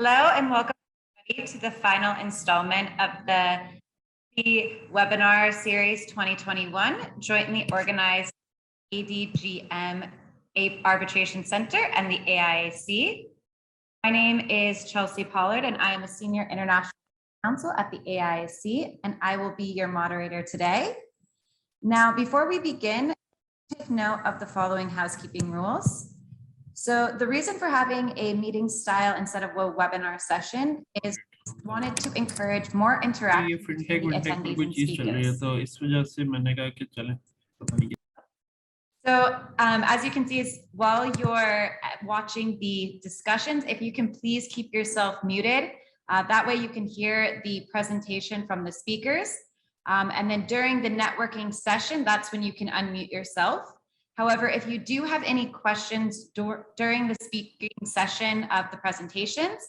Hello and welcome everybody to the final installment of the webinar series 2021, jointly organized ADGM Arbitration Centre and the AIAC. My name is Chelsea Pollard and I am a Senior International Counsel at the AIAC, and I will be your moderator today. Now, before we begin, take note of the following housekeeping rules. So the reason for having a meeting style instead of a webinar session is wanted to encourage more interaction between the attendees and speakers. So as you can see, while you're watching the discussions, if you can please keep yourself muted, that way you can hear the presentation from the speakers. And then during the networking session, that's when you can unmute yourself. However, if you do have any questions during the speaking session of the presentations,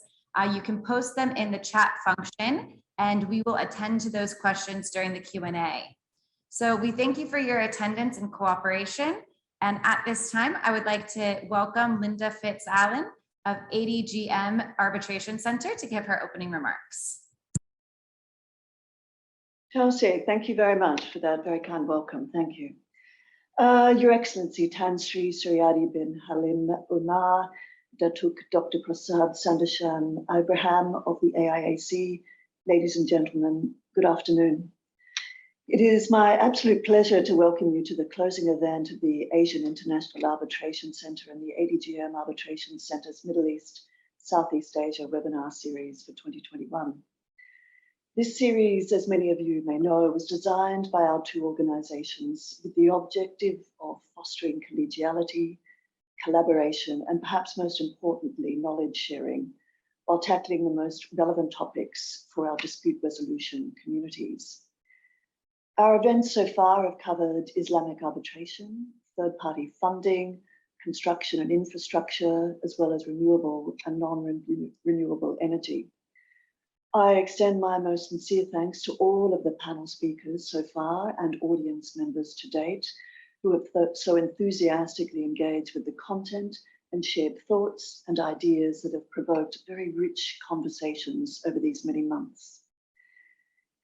you can post them in the chat function and we will attend to those questions during the Q&A. So we thank you for your attendance and cooperation. And at this time, I would like to welcome Linda Fitz-Allen of ADGM Arbitration Centre to give her opening remarks. Chelsea, thank you very much for that very kind welcome. Thank you. Your Excellency Tan Sri Suryadi bin Halim Umar, Datuk Dr. Prasad Sandeshan Abraham of the AIAC, ladies and gentlemen, good afternoon. It is my absolute pleasure to welcome you to the closing event of the Asian International Arbitration Centre and the ADGM Arbitration Centre's Middle East, Southeast Asia webinar series for 2021. This series, as many of you may know, was designed by our two organisations with the objective of fostering collegiality, collaboration, and perhaps most importantly, knowledge sharing, while tackling the most relevant topics for our dispute resolution communities. Our events so far have covered Islamic arbitration, third-party funding, construction and infrastructure, as well as renewable and non-renewable energy. I extend my most sincere thanks to all of the panel speakers so far and audience members to date who have so enthusiastically engaged with the content and shared thoughts and ideas that have provoked very rich conversations over these many months.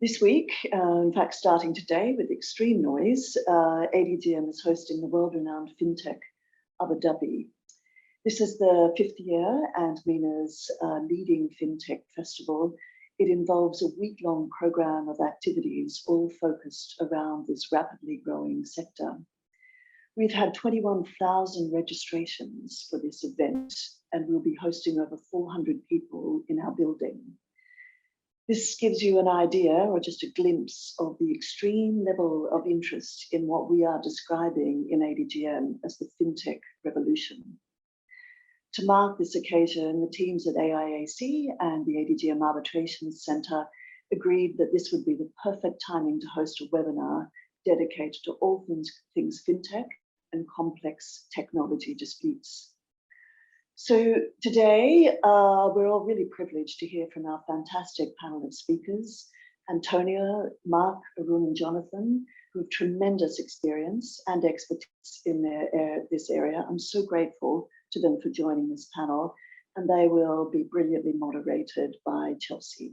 This week, in fact, starting today with extreme noise, ADGM is hosting the world-renowned Fintech Abu Dhabi. This is the 5th year and MENA's leading Fintech festival. It involves a week-long program of activities, all focused around this rapidly growing sector. We've had 21,000 registrations for this event, and we'll be hosting over 400 people in our building. This gives you an idea or just a glimpse of the extreme level of interest in what we are describing in ADGM as the FinTech revolution. To mark this occasion, the teams at AIAC and the ADGM Arbitration Centre agreed that this would be the perfect timing to host a webinar dedicated to all things FinTech and complex technology disputes. So today, we're all really privileged to hear from our fantastic panel of speakers, Antonia, Mark, Arun and Jonathan, who have tremendous experience and expertise in this area. I'm so grateful to them for joining this panel, and they will be brilliantly moderated by Chelsea.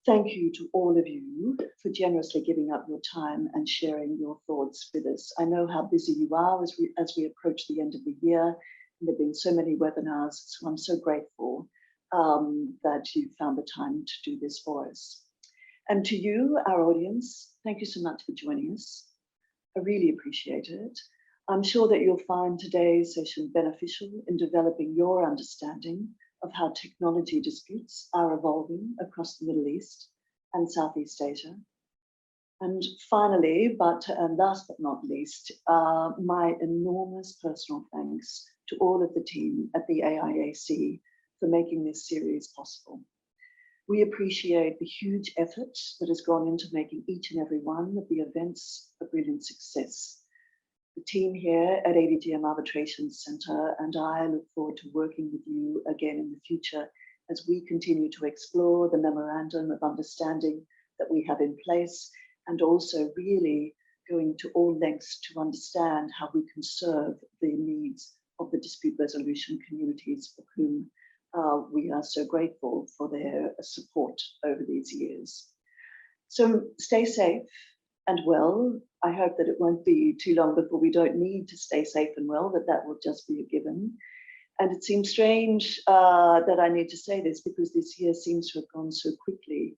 Thank you to all of you for generously giving up your time and sharing your thoughts with us. I know how busy you are as we approach the end of the year. There have been so many webinars, so I'm so grateful that you found the time to do this for us. And to you, our audience, thank you so much for joining us. I really appreciate it. I'm sure that you'll find today's session beneficial in developing your understanding of how technology disputes are evolving across the Middle East and Southeast Asia. And finally, and last but not least, my enormous personal thanks to all of the team at the AIAC for making this series possible. We appreciate the huge effort that has gone into making each and every one of the events a brilliant success. The team here at ADGM Arbitration Centre and I look forward to working with you again in the future as we continue to explore the memorandum of understanding that we have in place, and also really going to all lengths to understand how we can serve the needs of the dispute resolution communities for whom We are so grateful for their support over these years. So stay safe and well. I hope that it won't be too long before we don't need to stay safe and well, that will just be a given. And it seems strange that I need to say this because this year seems to have gone so quickly,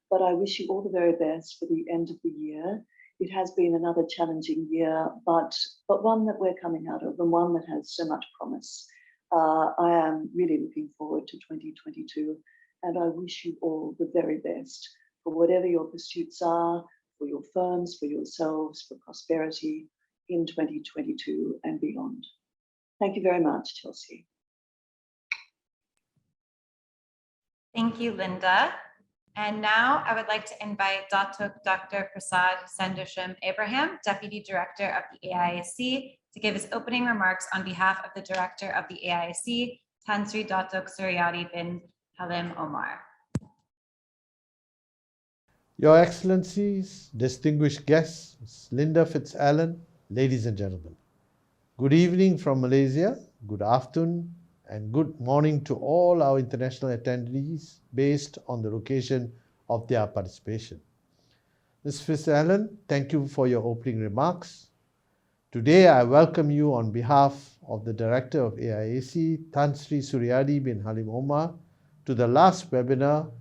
but I wish you all the very best for the end of the year. It has been another challenging year, but one that we're coming out of and one that has so much promise. I am really looking forward to 2022, and I wish you all the very best for whatever your pursuits are, for your firms, for yourselves, for prosperity in 2022 and beyond. Thank you very much, Chelsea. Thank you, Linda. And now I would like to invite Dr. Prasad Sandersham Abraham, Deputy Director of the AIAC, to give his opening remarks on behalf of the Director of the AIAC, Tan Sri Datuk Suryadi bin Halim Omar. Your Excellencies, distinguished guests, Linda Fitzallen, ladies and gentlemen. Good evening from Malaysia, good afternoon, and good morning to all our international attendees based on the location of their participation. Ms. Fitzallen, thank you for your opening remarks. Today, I welcome you on behalf of the Director of AIAC, Tan Sri Suryadi bin Halim Omar, to the last webinar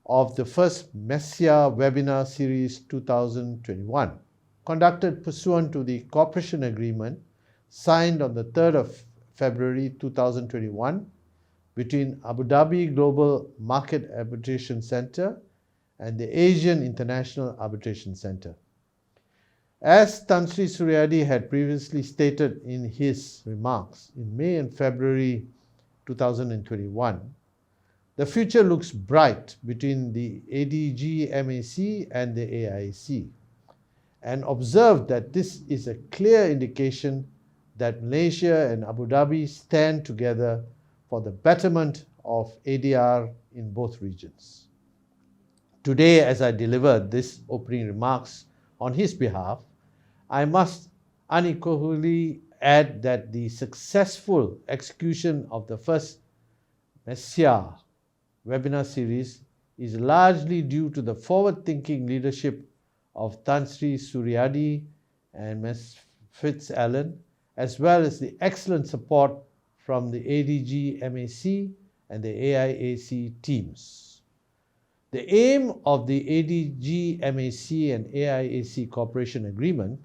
of the first MESEA webinar series 2021, conducted pursuant to the cooperation agreement signed on the 3rd of February 2021 between Abu Dhabi Global Market Arbitration Centre and the Asian International Arbitration Centre. As Tan Sri Suryadi had previously stated in his remarks in May and February 2021, the future looks bright between the ADGMAC and the AIAC, and observed that this is a clear indication that Malaysia and Abu Dhabi stand together for the betterment of ADR in both regions. Today, as I deliver these opening remarks on his behalf, I must unequivocally add that the successful execution of the first MESEA webinar series is largely due to the forward-thinking leadership of Tan Sri Suryadi and Ms. Fitzallen, as well as the excellent support from the ADGMAC and the AIAC teams. The aim of the ADGMAC and AIAC cooperation agreement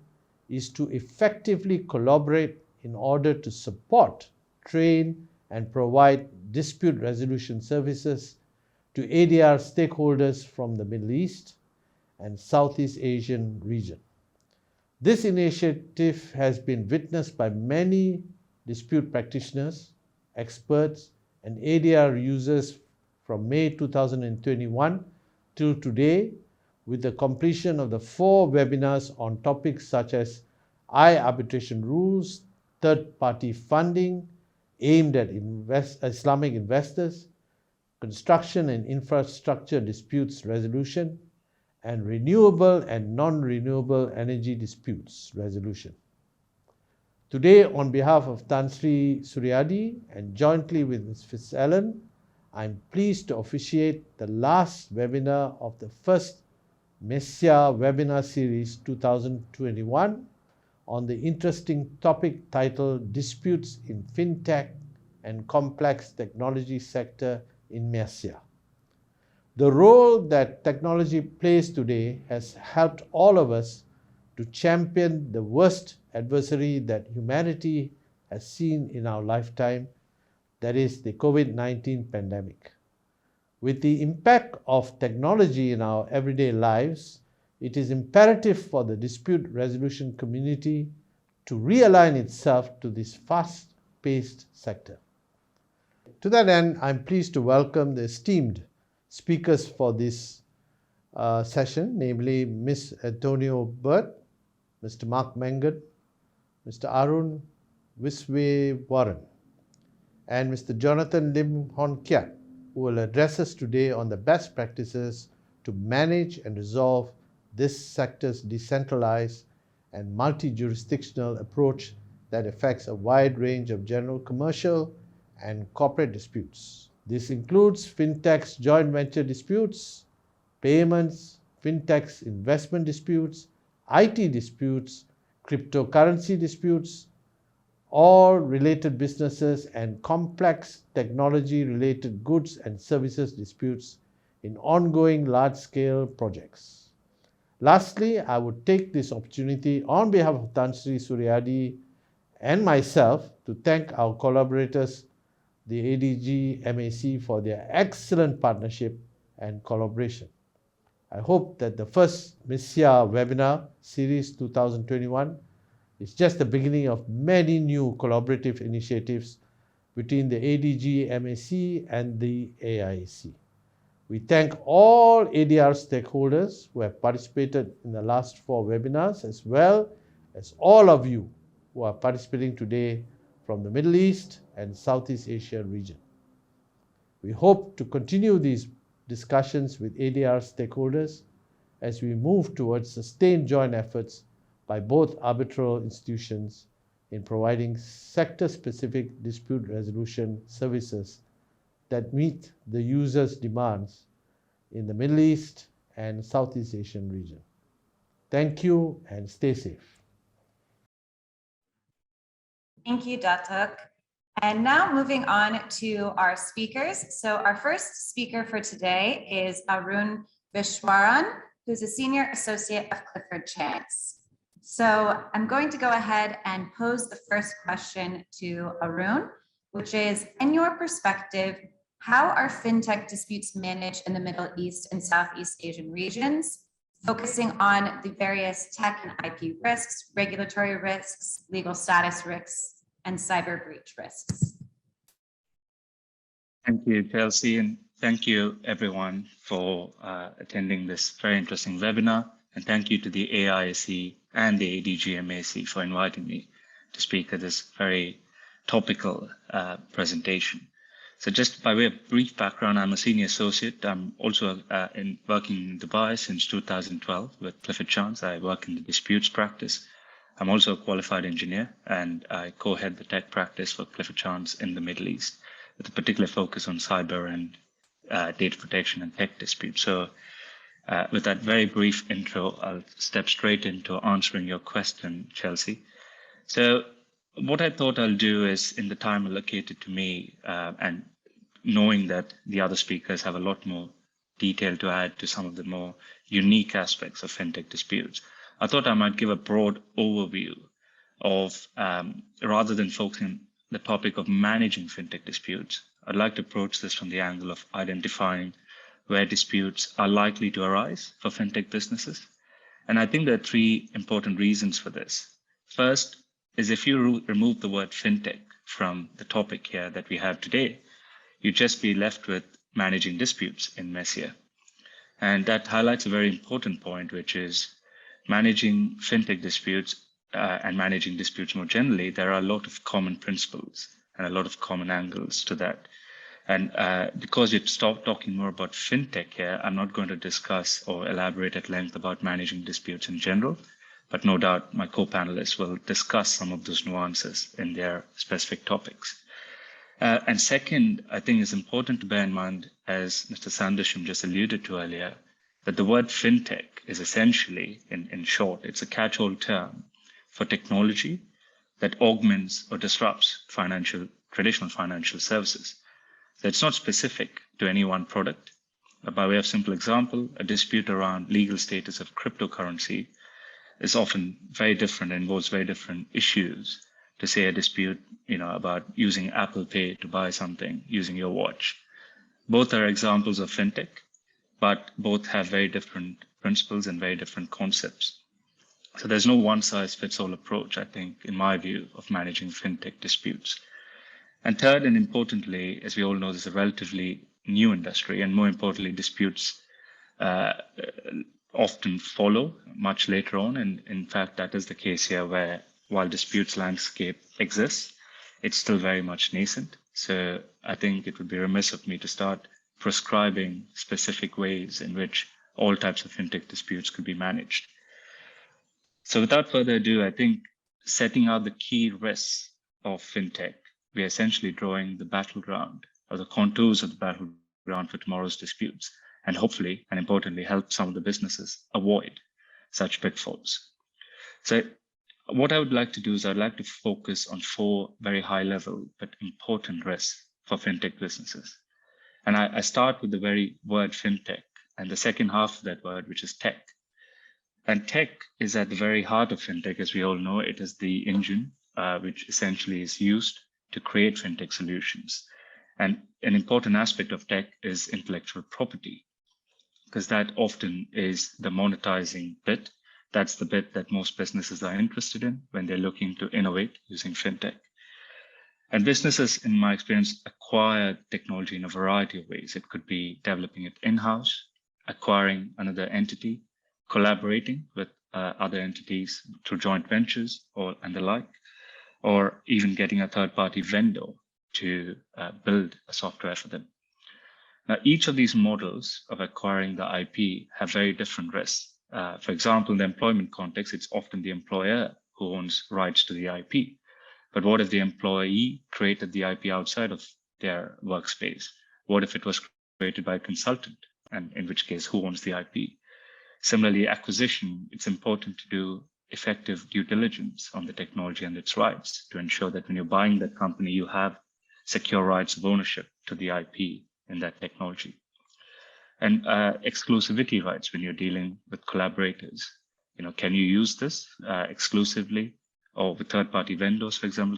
is to effectively collaborate in order to support, train, and provide dispute resolution services to ADR stakeholders from the Middle East and Southeast Asian region. This initiative has been witnessed by many dispute practitioners, experts, and ADR users from May 2021 till today, with the completion of the 4 webinars on topics such as arbitration rules, third-party funding aimed at Islamic investors, construction and infrastructure disputes resolution, and renewable and non-renewable energy disputes resolution. Today, on behalf of Tan Sri Suryadi and jointly with Ms. Fitzallen, I am pleased to officiate the last webinar of the first MESEA webinar series 2021 on the interesting topic titled Disputes in Fintech and Complex Technology Sector in MESEA. The role that technology plays today has helped all of us to champion the worst adversary that humanity has seen in our lifetime, that is the COVID-19 pandemic. With the impact of technology in our everyday lives, it is imperative for the dispute resolution community to realign itself to this fast-paced sector. To that end, I'm pleased to welcome the esteemed speakers for this session, namely Ms. Antonio Bird, Mr. Mark Mangan, Mr. Arun Wiswawaran, and Mr. Jonathan Lim Hon Kiat, who will address us today on the best practices to manage and resolve this sector's decentralized and multi-jurisdictional approach that affects a wide range of general commercial and corporate disputes. This includes fintech's joint venture disputes, payments, fintech's investment disputes, IT disputes, cryptocurrency disputes, all related businesses, and complex technology-related goods and services disputes in ongoing large-scale projects. Lastly, I would take this opportunity on behalf of Tan Sri Suryadi and myself to thank our collaborators, the ADGMAC, for their excellent partnership and collaboration. I hope that the first MESEA webinar series 2021 is just the beginning of many new collaborative initiatives between the ADGMAC and the AIAC. We thank all ADR stakeholders who have participated in the last 4 webinars, as well as all of you who are participating today from the Middle East and Southeast Asia region. We hope to continue these discussions with ADR stakeholders as we move towards sustained joint efforts by both arbitral institutions in providing sector-specific dispute resolution services that meet the users' demands in the Middle East and Southeast Asian region. Thank you and stay safe. Thank you, Datuk. And now moving on to our speakers. So our first speaker for today is Arun Vishwaran, who's a Senior Associate of Clifford Chance. So I'm going to go ahead and pose the first question to Arun, which is, in your perspective, how are fintech disputes managed in the Middle East and Southeast Asian regions, focusing on the various tech and IP risks, regulatory risks, legal status risks, and cyber breach risks? Thank you, Chelsea, and thank you everyone for attending this very interesting webinar. And thank you to the AIAC and the ADGMAC for inviting me to speak at this very topical presentation. So just by way of brief background, I'm a senior associate. I'm also working in Dubai since 2012 with Clifford Chance. I work in the disputes practice. I'm also a qualified engineer, and I co-head the tech practice for Clifford Chance in the Middle East, with a particular focus on cyber and data protection and tech disputes. So with that very brief intro, I'll step straight into answering your question, Chelsea. So what I thought I'll do is, in the time allocated to me, and knowing that the other speakers have a lot more detail to add to some of the more unique aspects of fintech disputes, I thought I might give a broad overview of, rather than focusing on the topic of managing fintech disputes, I'd like to approach this from the angle of identifying where disputes are likely to arise for fintech businesses. And I think there are 3 important reasons for this. First is, if you remove the word fintech from the topic here that we have today, you'd just be left with managing disputes in MESEA. And that highlights a very important point, which is managing fintech disputes and managing disputes more generally. There are a lot of common principles and a lot of common angles to that. And because you've stopped talking more about fintech here, I'm not going to discuss or elaborate at length about managing disputes in general, but no doubt my co-panelists will discuss some of those nuances in their specific topics. And second, I think it's important to bear in mind, as Mr. Sandesham just alluded to earlier, that the word fintech is essentially, in short, it's a catch-all term for technology that augments or disrupts traditional financial services. So it's not specific to any one product. By way of simple example, a dispute around legal status of cryptocurrency is often very different and involves very different issues to, say, a dispute, about using Apple Pay to buy something using your watch. Both are examples of fintech, but both have very different principles and very different concepts. So there's no one-size-fits-all approach, I think, in my view, of managing fintech disputes. And third, and importantly, as we all know, this is a relatively new industry, and more importantly, disputes often follow much later on. And in fact, that is the case here, where while disputes landscape exists, it's still very much nascent. So I think it would be remiss of me to start prescribing specific ways in which all types of fintech disputes could be managed. So without further ado, I think setting out the key risks of fintech, we're essentially drawing the battleground or the contours of the battleground for tomorrow's disputes, and hopefully, and importantly, help some of the businesses avoid such pitfalls. So what I would like to do is I'd like to focus on 4 very high level but important risks for fintech businesses. And I start with the very word fintech and the second half of that word, which is tech. And tech is at the very heart of fintech, as we all know. It is the engine which essentially is used to create fintech solutions. And an important aspect of tech is intellectual property, because that often is the monetizing bit. That's the bit that most businesses are interested in when they're looking to innovate using fintech. And businesses, in my experience, acquire technology in a variety of ways. It could be developing it in-house, acquiring another entity, collaborating with other entities through joint ventures and the like, or even getting a third-party vendor to build a software for them. Now, each of these models of acquiring the IP have very different risks. For example, in the employment context, it's often the employer who owns rights to the IP. But what if the employee created the IP outside of their workspace? What if it was created by a consultant? And in which case, who owns the IP? Similarly, acquisition, it's important to do effective due diligence on the technology and its rights to ensure that when you're buying that company, you have secure rights of ownership to the IP in that technology. And exclusivity rights when you're dealing with collaborators. Can you use this exclusively? Or with third-party vendors, for example,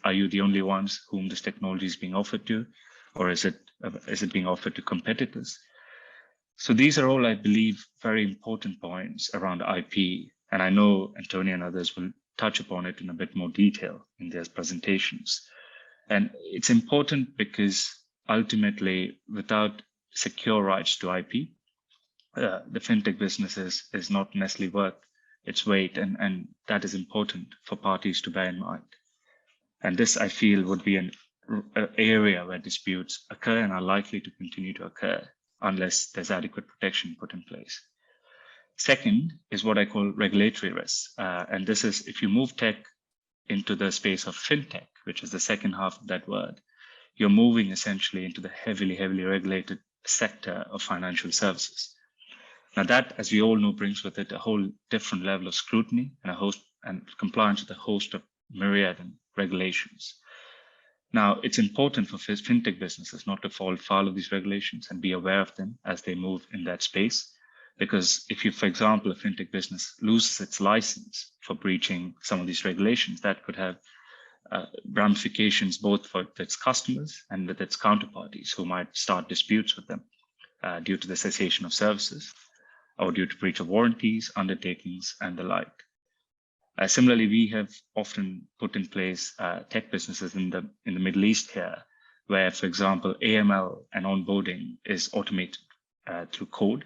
are you the only ones whom this technology is being offered to, or is it being offered to competitors? So these are all, I believe, very important points around IP, and I know Antonio and others will touch upon it in a bit more detail in their presentations. And it's important because ultimately, without secure rights to IP, the fintech businesses is not necessarily worth its weight, and that is important for parties to bear in mind. And this, I feel, would be an area where disputes occur and are likely to continue to occur unless there's adequate protection put in place. Second is what I call regulatory risks. And this is if you move tech into the space of fintech, which is the second half of that word, you're moving essentially into the heavily regulated sector of financial services. Now that, as we all know, brings with it a whole different level of scrutiny and compliance with a host of myriad regulations. Now, it's important for fintech businesses not to fall foul of these regulations and be aware of them as they move in that space. Because if you, for example, a fintech business loses its license for breaching some of these regulations, that could have ramifications both for its customers and with its counterparties who might start disputes with them due to the cessation of services, or due to breach of warranties, undertakings, and the like. Similarly, we have often put in place tech businesses in the Middle East here, where, for example, AML and onboarding is automated through code.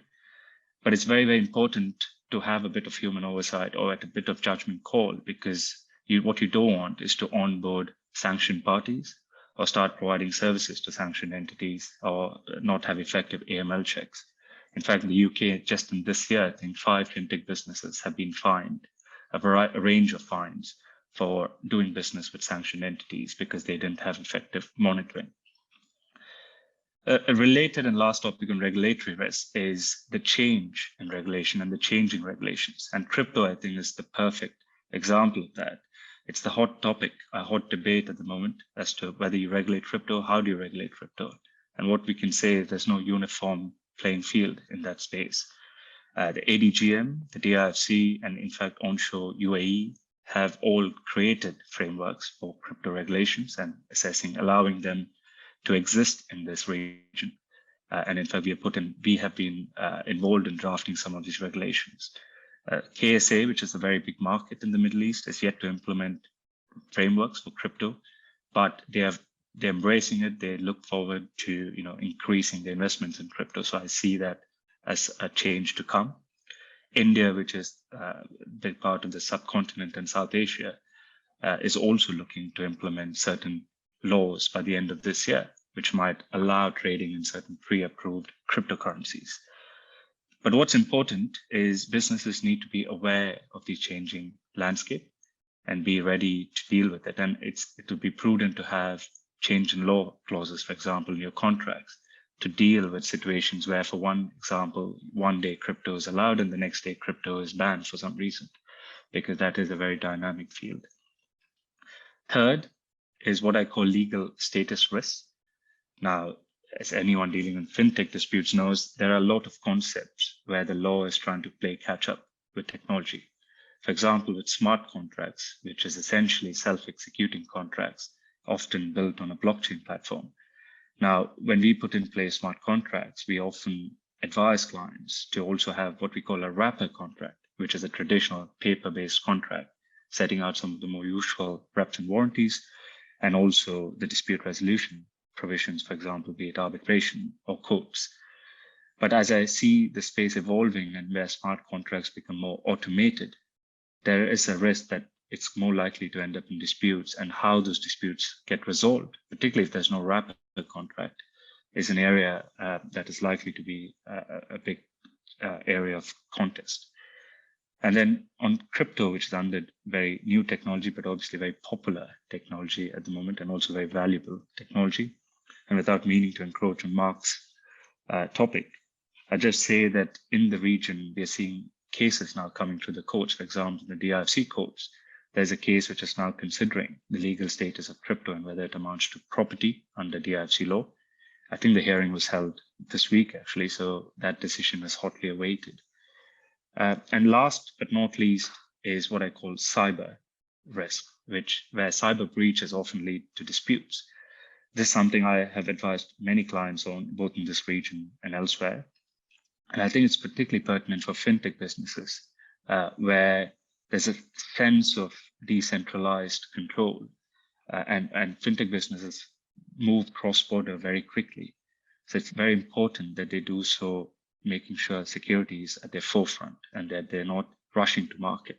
But it's very important to have a bit of human oversight or at a bit of judgment call, because what you don't want is to onboard sanctioned parties or start providing services to sanctioned entities or not have effective AML checks. In fact, in the UK, just in this year, I think 5 fintech businesses have been fined, a range of fines for doing business with sanctioned entities because they didn't have effective monitoring. A related and last topic on regulatory risk is the change in regulation and the changing regulations. And crypto, I think, is the perfect example of that. It's the hot topic, a hot debate at the moment as to whether you regulate crypto, how do you regulate crypto? And what we can say is there's no uniform playing field in that space. The ADGM, the DIFC, and in fact, onshore UAE have all created frameworks for crypto regulations and allowing them to exist in this region. And in fact, we have been involved in drafting some of these regulations. KSA, which is a very big market in the Middle East, is yet to implement frameworks for crypto, but they're embracing it. They look forward to increasing the investments in crypto. So I see that as a change to come. India, which is a big part of the subcontinent and South Asia, is also looking to implement certain laws by the end of this year, which might allow trading in certain pre-approved cryptocurrencies. But what's important is businesses need to be aware of the changing landscape and be ready to deal with it. And it would be prudent to have change in law clauses, for example, in your contracts, to deal with situations where, for one example, one day crypto is allowed and the next day crypto is banned for some reason, because that is a very dynamic field. Third is what I call legal status risks. Now, as anyone dealing in fintech disputes knows, there are a lot of concepts where the law is trying to play catch up with technology. For example, with smart contracts, which is essentially self-executing contracts, often built on a blockchain platform. Now, when we put in place smart contracts, we often advise clients to also have what we call a wrapper contract, which is a traditional paper-based contract, setting out some of the more usual reps and warranties, and also the dispute resolution provisions, for example, be it arbitration or courts. But as I see the space evolving and where smart contracts become more automated, there is a risk that it's more likely to end up in disputes, and how those disputes get resolved, particularly if there's no wrapper contract, is an area that is likely to be a big area of contest. And then on crypto, which is under very new technology, but obviously very popular technology at the moment, and also very valuable technology. And without meaning to encroach on Mark's topic, I just say that in the region, we are seeing cases now coming through the courts. For example, the DIFC courts, there's a case which is now considering the legal status of crypto and whether it amounts to property under DIFC law. I think the hearing was held this week, actually, so that decision is hotly awaited. And last but not least is what I call cyber risk, where cyber breaches often lead to disputes. This is something I have advised many clients on, both in this region and elsewhere. And I think it's particularly pertinent for fintech businesses, where there's a sense of decentralized control, and fintech businesses move cross-border very quickly. So it's very important that they do so, making sure security is at their forefront and that they're not rushing to market.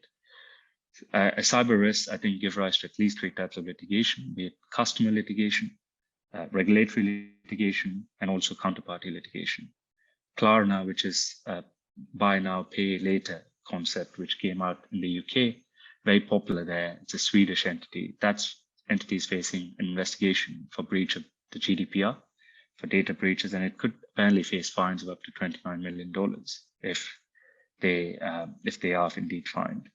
Cyber risks, I think, give rise to at least 3 types of litigation, be it customer litigation, regulatory litigation, and also counterparty litigation. Klarna, which is buy now, pay later concept, which came out in the UK, very popular there. It's a Swedish entity. That's entities facing an investigation for breach of the GDPR, for data breaches, and it could apparently face fines of up to $29 million if they are indeed fined.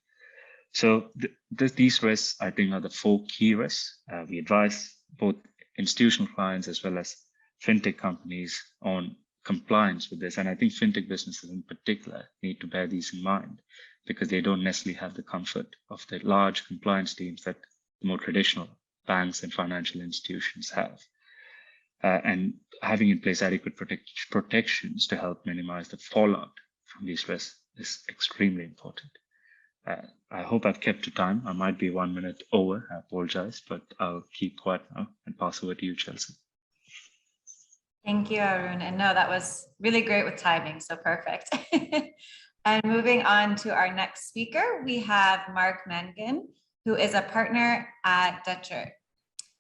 So these risks, I think, are the 4 key risks. We advise both institutional clients as well as fintech companies on compliance with this. And I think fintech businesses in particular need to bear these in mind, because they don't necessarily have the comfort of the large compliance teams that the more traditional banks and financial institutions have. And having in place adequate protections to help minimize the fallout from these risks is extremely important. I hope I've kept to time. I might be 1 minute over. I apologize, but I'll keep quiet now and pass over to you, Chelsea. Thank you, Arun. And no, that was really great with timing, so perfect. And moving on to our next speaker, we have Mark Mangan, who is a partner at Dutcher.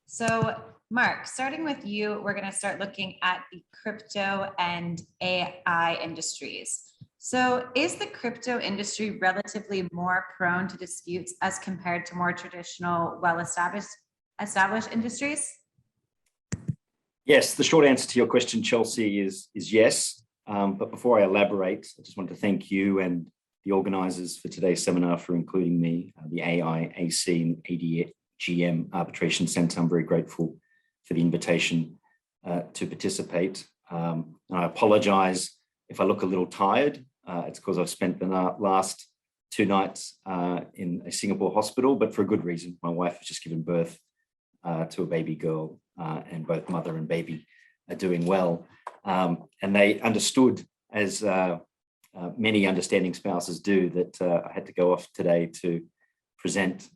So Mark, starting with you, we're going to start looking at the crypto and AI industries. So is the crypto industry relatively more prone to disputes as compared to more traditional, well-established industries? Yes, the short answer to your question, Chelsea, is yes. But before I elaborate, I just want to thank you and the organisers for today's seminar for including me, the AIAC and ADGM Arbitration Centre. I'm very grateful for the invitation to participate. And I apologise if I look a little tired. It's because I've spent the last 2 nights in a Singapore hospital, but for a good reason. My wife has just given birth to a baby girl, and both mother and baby are doing well. And they understood, as many understanding spouses do, that I had to go off today to present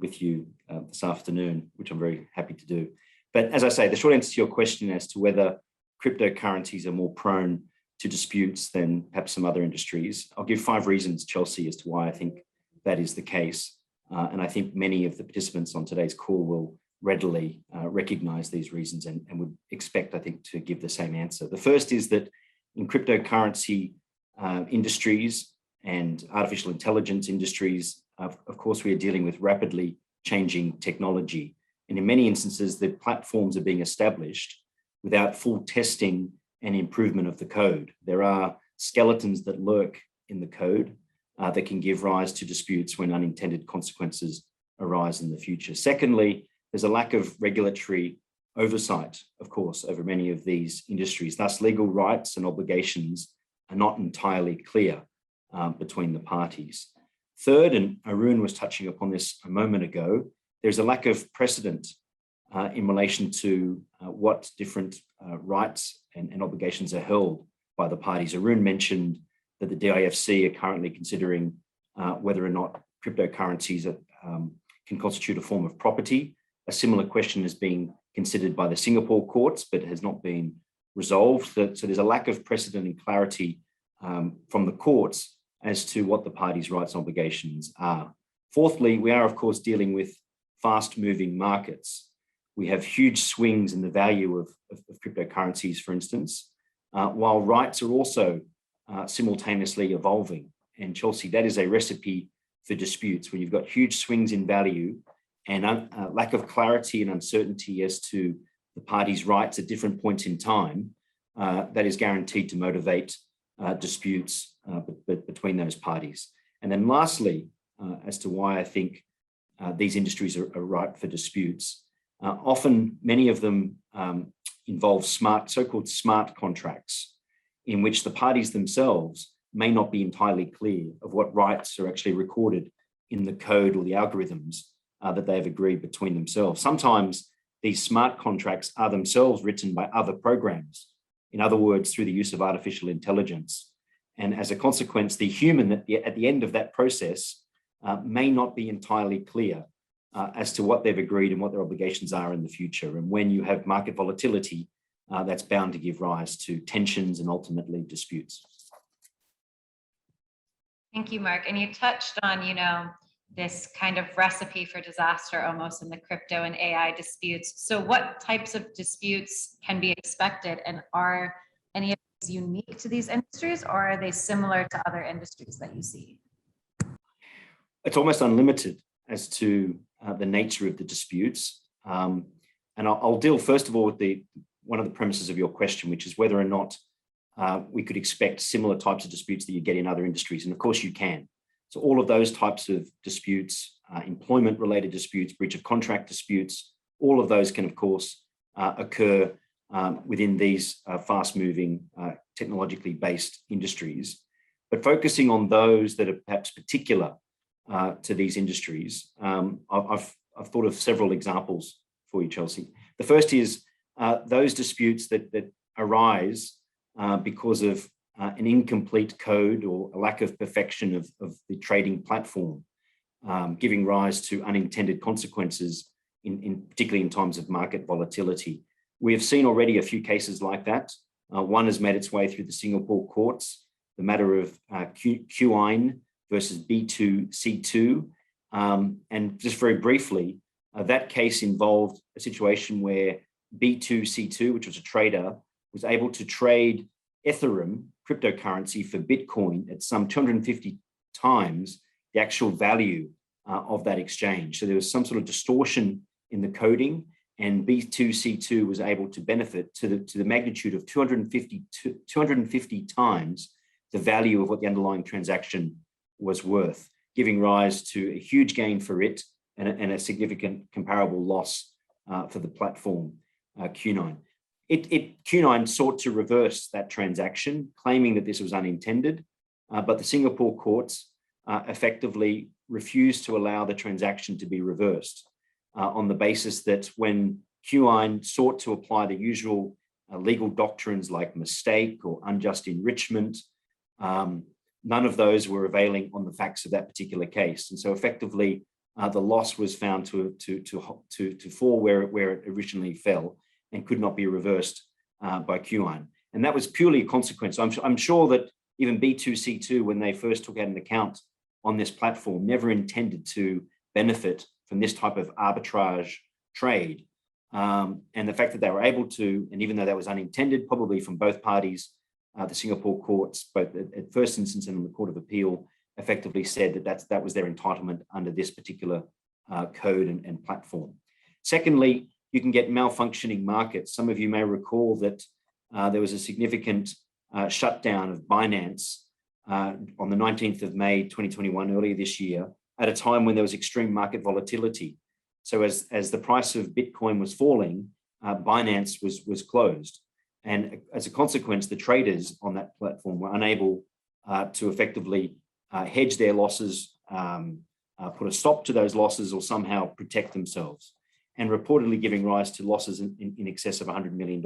with you this afternoon, which I'm very happy to do. But as I say, the short answer to your question as to whether cryptocurrencies are more prone to disputes than perhaps some other industries, I'll give 5 reasons, Chelsea, as to why I think that is the case. And I think many of the participants on today's call will readily recognize these reasons and would expect, I think, to give the same answer. The first is that in cryptocurrency industries and artificial intelligence industries, of course, we are dealing with rapidly changing technology. And in many instances, the platforms are being established without full testing and improvement of the code. There are skeletons that lurk in the code that can give rise to disputes when unintended consequences arise in the future. Secondly, there's a lack of regulatory oversight, of course, over many of these industries. Thus, legal rights and obligations are not entirely clear between the parties. Third, and Arun was touching upon this a moment ago, there's a lack of precedent in relation to what different rights and obligations are held by the parties. Arun mentioned that the DIFC are currently considering whether or not cryptocurrencies can constitute a form of property. A similar question is being considered by the Singapore courts, but has not been resolved. So there's a lack of precedent and clarity from the courts as to what the parties' rights and obligations are. Fourthly, we are, of course, dealing with fast-moving markets. We have huge swings in the value of cryptocurrencies, for instance, while rights are also simultaneously evolving. And Chelsea, that is a recipe for disputes when you've got huge swings in value and lack of clarity and uncertainty as to the parties' rights at different points in time. That is guaranteed to motivate disputes between those parties. And then lastly, as to why I think these industries are ripe for disputes, often many of them involve so-called smart contracts, in which the parties themselves may not be entirely clear of what rights are actually recorded in the code or the algorithms that they have agreed between themselves. Sometimes these smart contracts are themselves written by other programs, in other words, through the use of artificial intelligence. And as a consequence, the human at the end of that process may not be entirely clear as to what they've agreed and what their obligations are in the future. And when you have market volatility, that's bound to give rise to tensions and ultimately disputes. Thank you, Mark. And you touched on, this kind of recipe for disaster almost in the crypto and AI disputes. So what types of disputes can be expected, and are any of these unique to these industries, or are they similar to other industries that you see? It's almost unlimited as to the nature of the disputes. And I'll deal first of all with one of the premises of your question, which is whether or not we could expect similar types of disputes that you get in other industries. And of course you can. So all of those types of disputes, employment-related disputes, breach of contract disputes, all of those can, of course, occur within these fast-moving, technologically based industries. But focusing on those that are perhaps particular to these industries, I've thought of several examples for you, Chelsea. The first is those disputes that arise because of an incomplete code or a lack of perfection of the trading platform, giving rise to unintended consequences, particularly in times of market volatility. We have seen already a few cases like that. One has made its way through the Singapore courts, the matter of QINE versus B2C2. And just very briefly, that case involved a situation where B2C2, which was a trader, was able to trade Ethereum cryptocurrency for Bitcoin at some 250 times the actual value of that exchange. So there was some sort of distortion in the coding, and B2C2 was able to benefit to the magnitude of 250 times the value of what the underlying transaction was worth, giving rise to a huge gain for it and a significant comparable loss for the platform, QINE. QINE sought to reverse that transaction, claiming that this was unintended, but the Singapore courts effectively refused to allow the transaction to be reversed on the basis that when QINE sought to apply the usual legal doctrines like mistake or unjust enrichment, none of those were availing on the facts of that particular case. And so effectively, the loss was found to fall where it originally fell and could not be reversed by QINE. And that was purely a consequence. I'm sure that even B2C2, when they first took out an account on this platform, never intended to benefit from this type of arbitrage trade. And the fact that they were able to, and even though that was unintended, probably from both parties, the Singapore courts, both at first instance and in the Court of Appeal, effectively said that that was their entitlement under this particular code and platform. Secondly, you can get malfunctioning markets. Some of you may recall that there was a significant shutdown of Binance on the 19th of May, 2021, earlier this year, at a time when there was extreme market volatility. So as the price of Bitcoin was falling, Binance was closed. And as a consequence, the traders on that platform were unable to effectively hedge their losses, put a stop to those losses, or somehow protect themselves, and reportedly giving rise to losses in excess of $100 million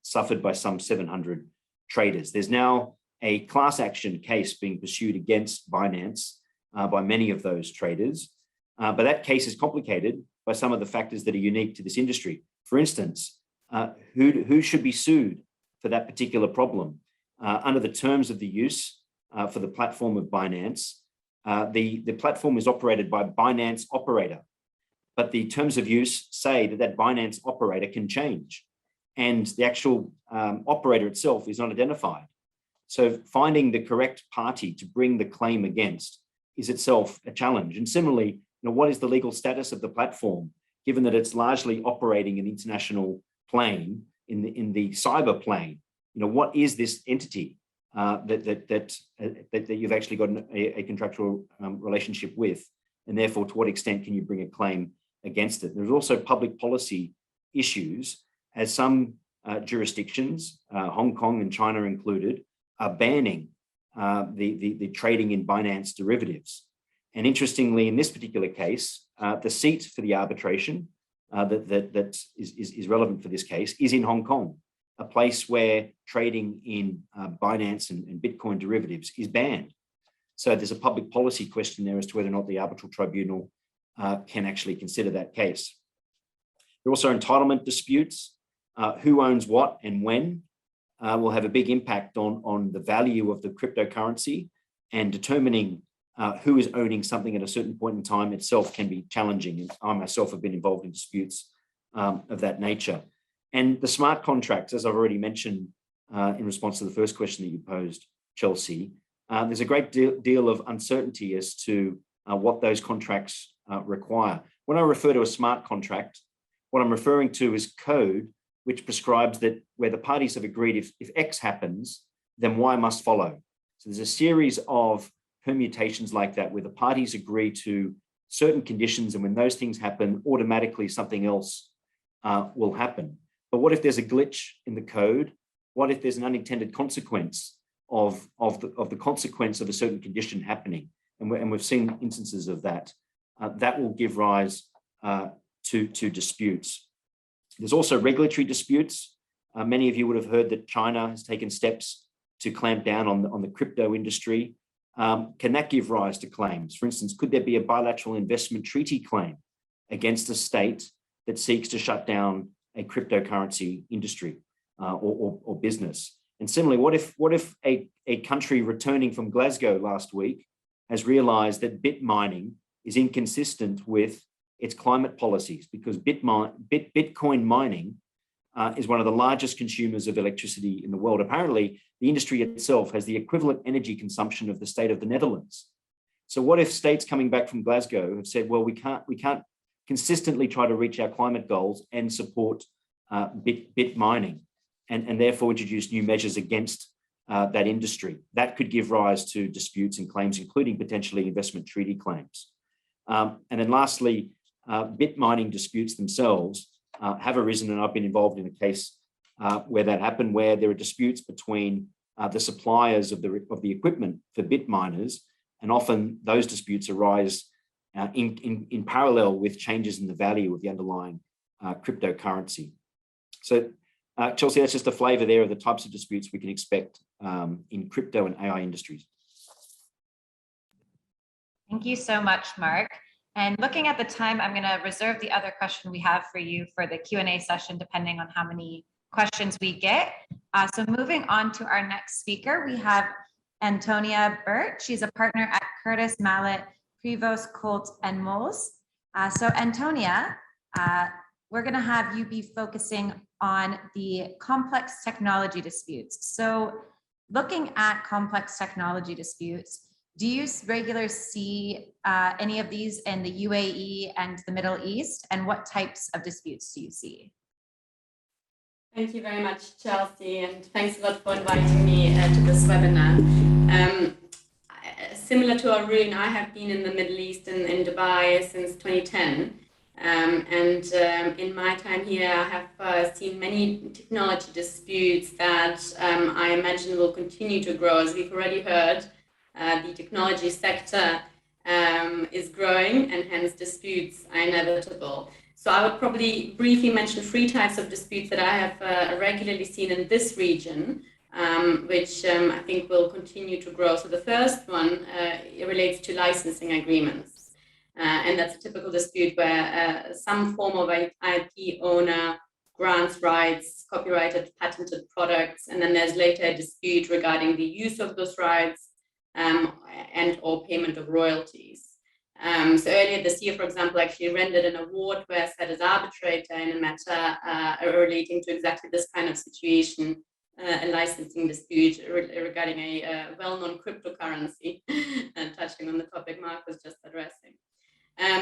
suffered by some 700 traders. There's now a class action case being pursued against Binance by many of those traders, but that case is complicated by some of the factors that are unique to this industry. For instance, who should be sued for that particular problem? Under the terms of the use for the platform of Binance, the platform is operated by Binance operator, but the terms of use say that Binance operator can change, and the actual operator itself is not identified. So finding the correct party to bring the claim against is itself a challenge. And similarly, what is the legal status of the platform, given that it's largely operating an international plane in the cyber plane? What is this entity that you've actually got a contractual relationship with, and therefore to what extent can you bring a claim against it? There's also public policy issues, as some jurisdictions, Hong Kong and China included, are banning the trading in Binance derivatives. And interestingly, in this particular case, the seat for the arbitration that is relevant for this case is in Hong Kong, a place where trading in Binance and Bitcoin derivatives is banned. So there's a public policy question there as to whether or not the arbitral tribunal can actually consider that case. There are also entitlement disputes. Who owns what and when will have a big impact on the value of the cryptocurrency, and determining who is owning something at a certain point in time itself can be challenging. And I myself have been involved in disputes of that nature. And the smart contracts, as I've already mentioned in response to the first question that you posed, Chelsea, there's a great deal of uncertainty as to what those contracts require. When I refer to a smart contract, what I'm referring to is code which prescribes that where the parties have agreed if X happens, then Y must follow. So there's a series of permutations like that where the parties agree to certain conditions, and when those things happen, automatically something else will happen. But what if there's a glitch in the code? What if there's an unintended consequence of the consequence of a certain condition happening? And we've seen instances of that. That will give rise to disputes. There's also regulatory disputes. Many of you would have heard that China has taken steps to clamp down on the crypto industry. Can that give rise to claims? For instance, could there be a bilateral investment treaty claim against a state that seeks to shut down a cryptocurrency industry or business? And similarly, what if a country returning from Glasgow last week has realized that bit mining is inconsistent with its climate policies, because Bitcoin mining is one of the largest consumers of electricity in the world. Apparently, the industry itself has the equivalent energy consumption of the state of the Netherlands. So what if states coming back from Glasgow have said, well, we can't consistently try to reach our climate goals and support bit mining, and therefore introduce new measures against that industry? That could give rise to disputes and claims, including potentially investment treaty claims. And then lastly, bit mining disputes themselves have arisen, and I've been involved in a case where that happened, where there are disputes between the suppliers of the equipment for bit miners, and often those disputes arise in parallel with changes in the value of the underlying cryptocurrency. So, Chelsea, that's just a flavor there of the types of disputes we can expect in crypto and AI industries. Thank you so much, Mark. And looking at the time, I'm going to reserve the other question we have for you for the Q&A session, depending on how many questions we get. So moving on to our next speaker, we have Antonia Burt. She's a partner at Curtis Mallet, Prevost, Colt and Moles. So Antonia, we're going to have you be focusing on the complex technology disputes. So looking at complex technology disputes, Do you regularly see any of these in the UAE and the Middle East? And what types of disputes do you see? Thank you very much, Chelsea, and thanks a lot for inviting me to this webinar. Similar to Arun, I have been in the Middle East and in Dubai since 2010. In my time here, I have seen many technology disputes that I imagine will continue to grow. As we've already heard, the technology sector is growing, and hence disputes are inevitable. So I would probably briefly mention 3 types of disputes that I have regularly seen in this region, which I think will continue to grow. So the first one relates to licensing agreements. And that's a typical dispute where some form of IP owner grants rights, copyrighted, patented products, and then there's later a dispute regarding the use of those rights and or payment of royalties. So earlier this year, for example, actually rendered an award where I sat as arbitrator in a matter relating to exactly this kind of situation, a licensing dispute regarding a well-known cryptocurrency, and touching on the topic Mark was just addressing.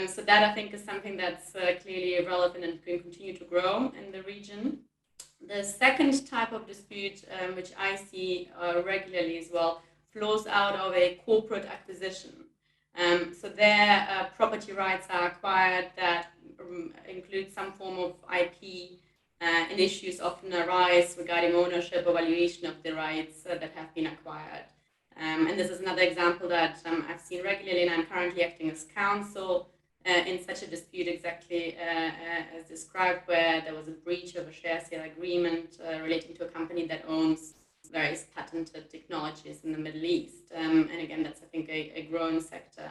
So that I think is something that's clearly relevant and can continue to grow in the region. The second type of dispute, which I see regularly as well, flows out of a corporate acquisition. So their property rights are acquired that include some form of IP, and issues often arise regarding ownership or valuation of the rights that have been acquired. And this is another example that I've seen regularly, and I'm currently acting as counsel in such a dispute, exactly as described, where there was a breach of a share sale agreement relating to a company that owns various patented technologies in the Middle East. And again, that's, I think, a growing sector.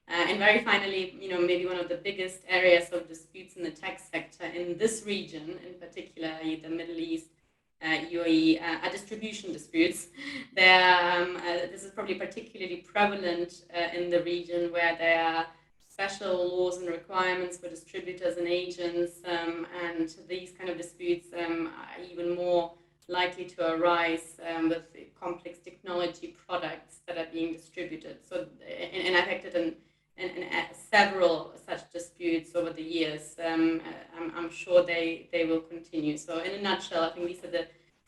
And very finally, maybe one of the biggest areas of disputes in the tech sector in this region, in particular, the Middle East, UAE, are distribution disputes. This is probably particularly prevalent in the region, where there are special laws and requirements for distributors and agents, and these kind of disputes are even more likely to arise with complex technology products that are being distributed. So, and I've acted in several such disputes over the years. I'm sure they will continue. So in a nutshell, I think these are the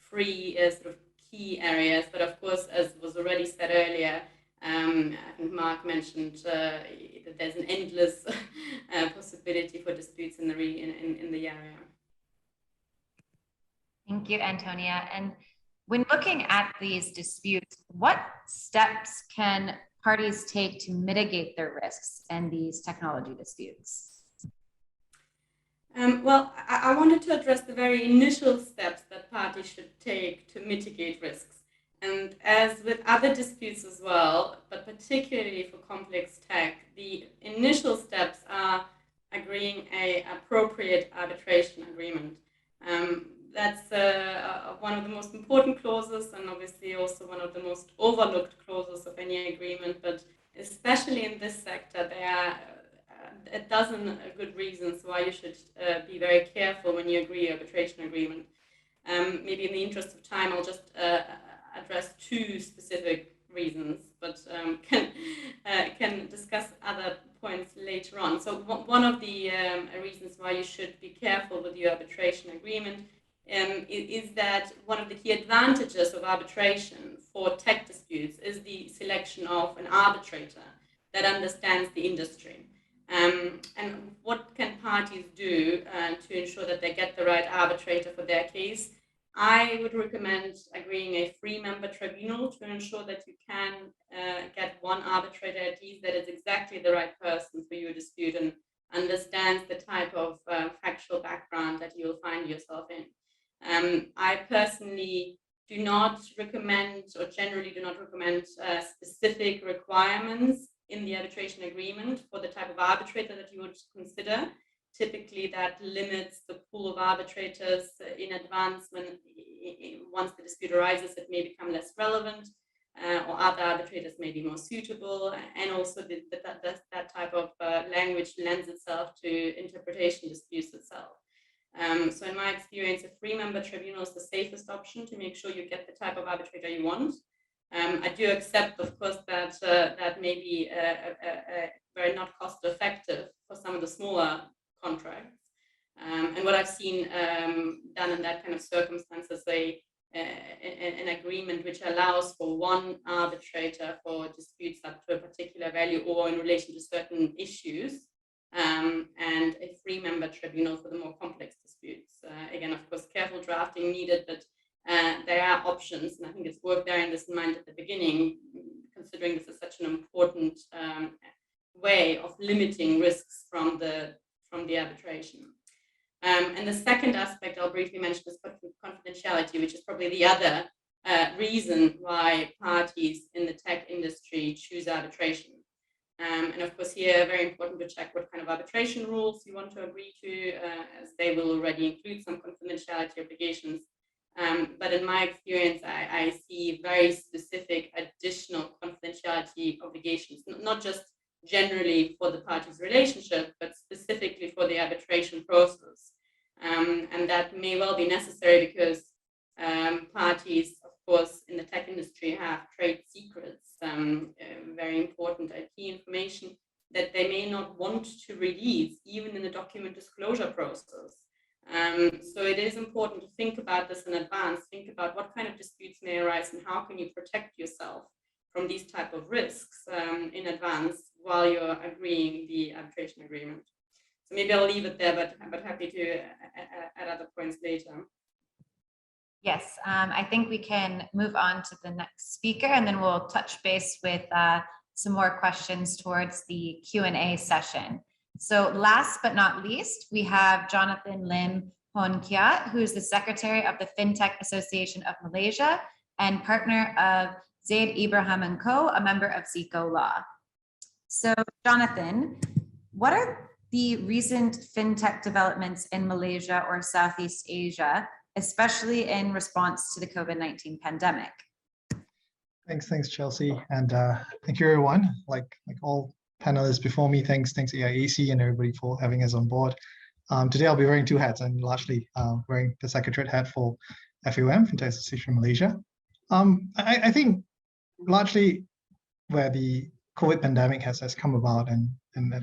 3 sort of key areas. But of course, as was already said earlier, I think Mark mentioned that there's an endless possibility for disputes in the area. Thank you, Antonia. And when looking at these disputes, what steps can parties take to mitigate their risks in these technology disputes? Well, I wanted to address the very initial steps that parties should take to mitigate risks. And as with other disputes as well, but particularly for complex tech, the initial steps are agreeing an appropriate arbitration agreement. That's one of the most important clauses, and obviously also one of the most overlooked clauses of any agreement. But especially in this sector, there are a dozen good reasons why you should be very careful when you agree arbitration agreement. Maybe in the interest of time, I'll just address 2 specific reasons, but can discuss other points later on. So one of the reasons why you should be careful with your arbitration agreement is that one of the key advantages of arbitration for tech disputes is the selection of an arbitrator that understands the industry. And what can parties do to ensure that they get the right arbitrator for their case? I would recommend agreeing a 3-member tribunal to ensure that you can get one arbitrator at least that is exactly the right person for your dispute and understands the type of factual background that you'll find yourself in. I personally do not recommend, or generally do not recommend, specific requirements in the arbitration agreement for the type of arbitrator that you would consider. Typically, that limits the pool of arbitrators in advance. Once the dispute arises, it may become less relevant, or other arbitrators may be more suitable, and also that type of language lends itself to interpretation disputes itself. So in my experience, a 3-member tribunal is the safest option to make sure you get the type of arbitrator you want. I do accept, of course, that that may be very not cost effective for some of the smaller contracts. And what I've seen done in that kind of circumstance is an agreement which allows for one arbitrator for disputes up to a particular value or in relation to certain issues, and a three-member tribunal for the more complex disputes. Again, of course, careful drafting needed, but there are options, and I think it's worth bearing this in mind at the beginning, considering this is such an important way of limiting risks from the arbitration. And the second aspect I'll briefly mention is confidentiality, which is probably the other reason why parties in the tech industry choose arbitration. And of course, here, very important to check what kind of arbitration rules you want to agree to, as they will already include some confidentiality obligations. But in my experience, I see very specific additional confidentiality obligations, not just generally for the parties' relationship, but specifically for the arbitration process. And that may well be necessary because parties, of course, in the tech industry have trade secrets, very important IP information that they may not want to release, even in the document disclosure process. So it is important to think about this in advance, think about what kind of disputes may arise and how can you protect yourself from these type of risks in advance while you're agreeing the arbitration agreement. So maybe I'll leave it there, but happy to add other points later. Yes, I think we can move on to the next speaker, and then we'll touch base with some more questions towards the Q&A session. So last but not least, we have Jonathan Lim Hon Kiat, who is the Secretary of the Fintech Association of Malaysia and partner of Zaid Ibrahim & Co., a member of Zico Law. So Jonathan, what are the recent fintech developments in Malaysia or Southeast Asia, especially in response to the COVID-19 pandemic? Thanks, Chelsea, and thank you, everyone. Like all panelists before me, thanks AIAC and everybody for having us on board. Today I'll be wearing two hats, and largely wearing the Secretariat hat for FAOM, Fintech Association of Malaysia. I think largely where the COVID pandemic has come about and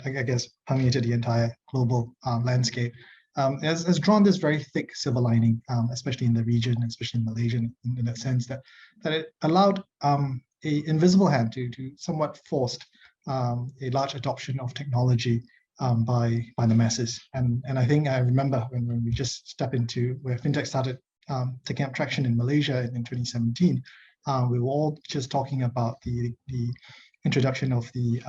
I guess permeated the entire global landscape, has drawn this very thick silver lining, especially in the region, especially in Malaysia, in that sense that it allowed an invisible hand to somewhat forced a large adoption of technology by the masses. And I think I remember when we just stepped into where fintech started taking up traction in Malaysia in 2017, we were all just talking about the introduction of the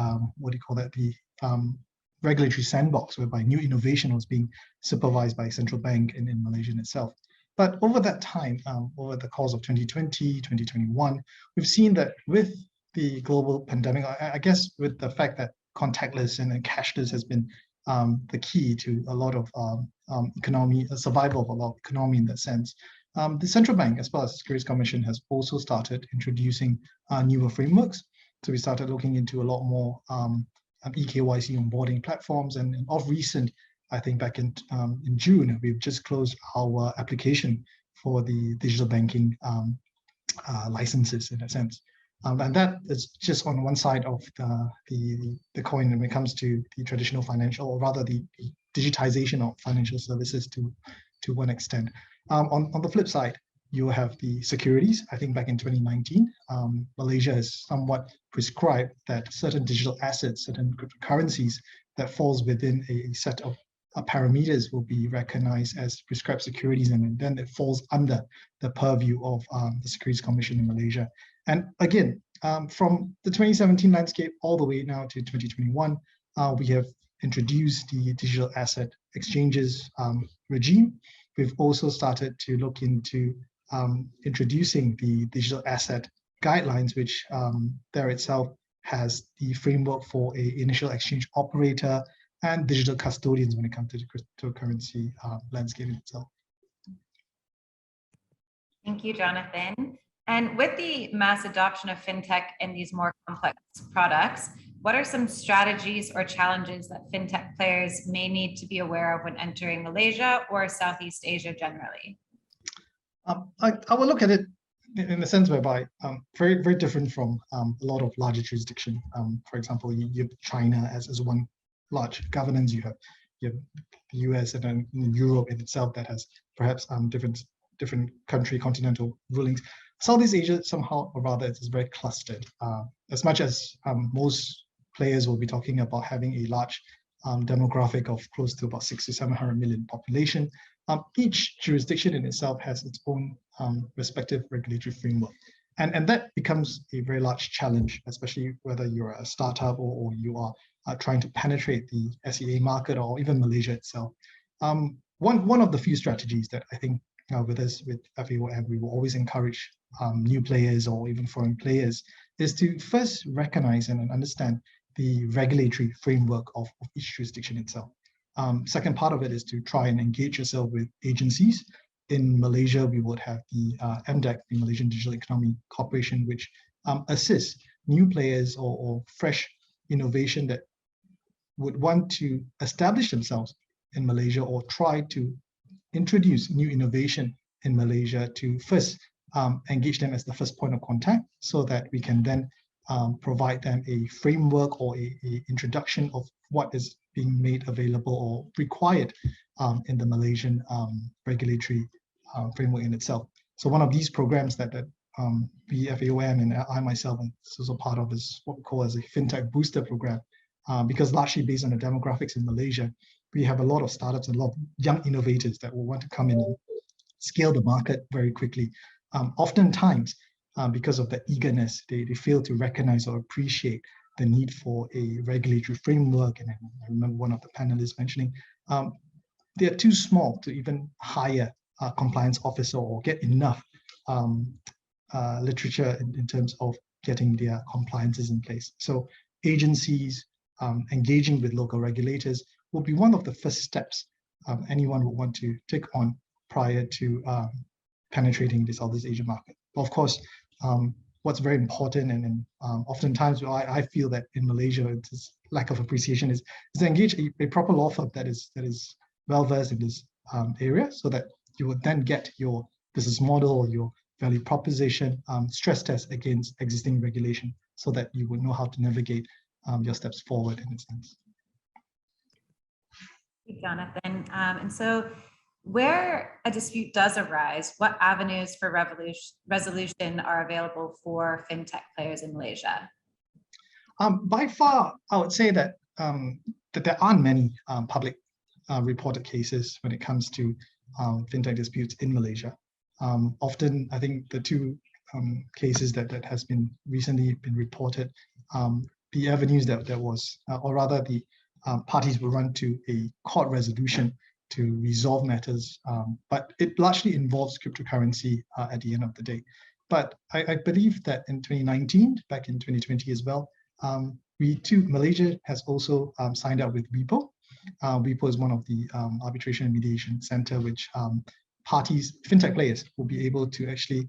the regulatory sandbox, whereby new innovation was being supervised by a central bank in Malaysia itself. But over that time, over the course of 2020, 2021, we've seen that with the global pandemic, I guess with the fact that contactless and cashless has been the key to a lot of survival of a lot of economy in that sense. The central bank, as well as the Securities Commission, has also started introducing newer frameworks. So we started looking into a lot more eKYC onboarding platforms, and of recent, I think back in June, we've just closed our application for the digital banking licenses in a sense. And that is just on one side of the coin when it comes to the traditional financial, or rather the digitization of financial services to one extent. On the flip side, you have the securities. I think back in 2019, Malaysia has somewhat prescribed that certain digital assets, certain cryptocurrencies that falls within a set of parameters will be recognized as prescribed securities, and then it falls under the purview of the Securities Commission in Malaysia. And again, from the 2017 landscape all the way now to 2021, we have introduced the digital asset exchanges regime. We've also started to look into introducing the digital asset guidelines, which there itself has the framework for an initial exchange operator and digital custodians when it comes to the cryptocurrency landscape itself. Thank you, Jonathan. And with the mass adoption of fintech in these more complex products, what are some strategies or challenges that fintech players may need to be aware of when entering Malaysia or Southeast Asia generally? I will look at it in the sense whereby very, very different from a lot of larger jurisdiction. For example, you have China as one large governance, you have the US and then Europe in itself that has perhaps different country continental rulings. Southeast Asia somehow, or rather, it's very clustered. As much as most players will be talking about having a large demographic of close to about 600 to 700 million population, each jurisdiction in itself has its own respective regulatory framework. And that becomes a very large challenge, especially whether you're a startup or you are trying to penetrate the SEA market or even Malaysia itself. One of the few strategies that I think with FAOM, we will always encourage new players or even foreign players is to first recognize and understand the regulatory framework of each jurisdiction itself. Second part of it is to try and engage yourself with agencies. In Malaysia, we would have the MDEC, the Malaysian Digital Economy Corporation, which assists new players or fresh innovation that would want to establish themselves in Malaysia or try to introduce new innovation in Malaysia, to first engage them as the first point of contact, so that we can then provide them a framework or a introduction of what is being made available or required in the Malaysian regulatory framework in itself. So one of these programs that we FAOM and I myself am also part of is what we call as a Fintech booster program, because largely based on the demographics in Malaysia, we have a lot of startups and a lot of young innovators that will want to come in and scale the market very quickly. Oftentimes, because of the eagerness, they fail to recognize or appreciate the need for a regulatory framework. And I remember one of the panelists mentioning, they are too small to even hire a compliance officer or get enough literature in terms of getting their compliances in place. So agencies engaging with local regulators will be one of the first steps anyone will want to take on prior to penetrating the Southeast Asia market. Of course, what's very important, and oftentimes I feel that in Malaysia, it's lack of appreciation, is to engage a proper law firm that is well versed in this area, so that you would then get your business model or your value proposition stress test against existing regulation, so that you would know how to navigate your steps forward in a sense. Thank you, Jonathan. And so where a dispute does arise, what avenues for resolution are available for fintech players in Malaysia? By far, I would say that there aren't many public reported cases when it comes to fintech disputes in Malaysia. Often, I think the two cases that has been recently been reported, the avenues that was, or rather the parties will run to a court resolution to resolve matters, but it largely involves cryptocurrency at the end of the day. But I believe that in 2019, back in 2020 as well, Malaysia has also signed up with WIPO. WIPO is one of the arbitration and mediation center, which parties, fintech players, will be able to actually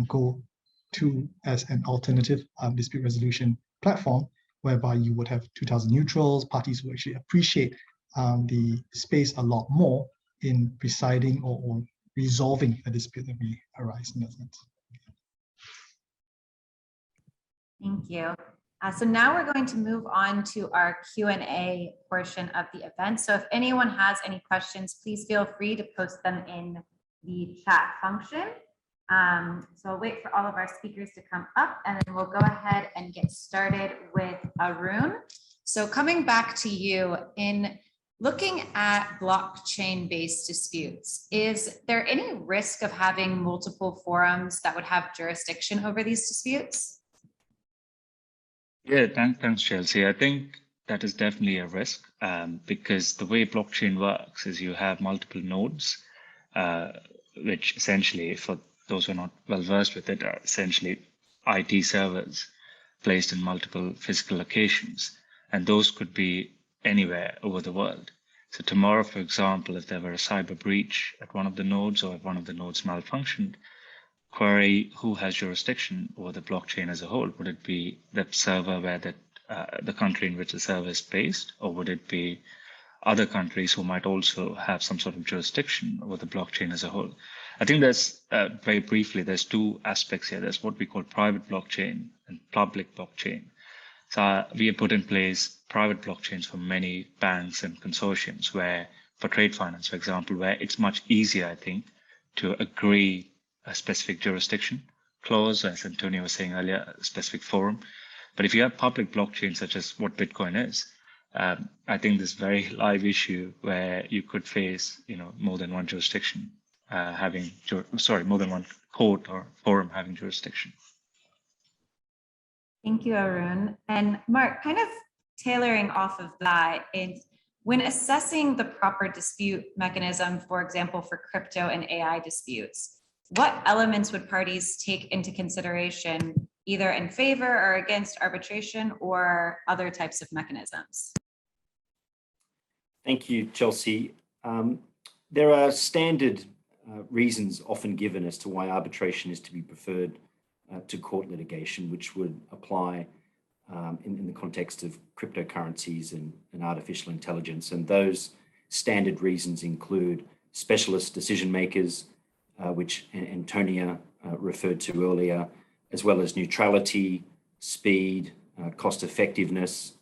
go to as an alternative dispute resolution platform, whereby you would have 2,000 neutrals. Parties will actually appreciate the space a lot more in presiding or resolving a dispute that may arise in that sense. Thank you. So now we're going to move on to our Q&A portion of the event. So if anyone has any questions, please feel free to post them in the chat function. So I'll wait for all of our speakers to come up, and then we'll go ahead and get started with Arun. So coming back to you, in looking at blockchain-based disputes, is there any risk of having multiple forums that would have jurisdiction over these disputes? Yeah, thanks, Chelsea. I think that is definitely a risk because the way blockchain works is you have multiple nodes, which essentially, for those who are not well versed with it, are essentially IT servers placed in multiple physical locations. And those could be anywhere over the world. So tomorrow, for example, if there were a cyber breach at one of the nodes, or if one of the nodes malfunctioned, query who has jurisdiction over the blockchain as a whole. Would it be that server where the country in which the server is based, or would it be other countries who might also have some sort of jurisdiction over the blockchain as a whole? I think there's, very briefly, there's two aspects here. There's what we call private blockchain and public blockchain. So we have put in place private blockchains for many banks and consortiums where, for trade finance, for example, where it's much easier, I think, to agree a specific jurisdiction clause, as Antonio was saying earlier, a specific forum. But if you have public blockchains, such as what Bitcoin is, I think this very live issue where you could face, more than one jurisdiction more than one court or forum having jurisdiction. Thank you, Arun. And Mark, kind of tailoring off of that, when assessing the proper dispute mechanism, for example, for crypto and AI disputes, what elements would parties take into consideration, either in favor or against arbitration or other types of mechanisms? Thank you, Chelsea. There are standard reasons often given as to why arbitration is to be preferred to court litigation, which would apply in the context of cryptocurrencies and artificial intelligence. And those standard reasons include specialist decision makers, which Antonia referred to earlier, as well as neutrality, speed, cost effectiveness.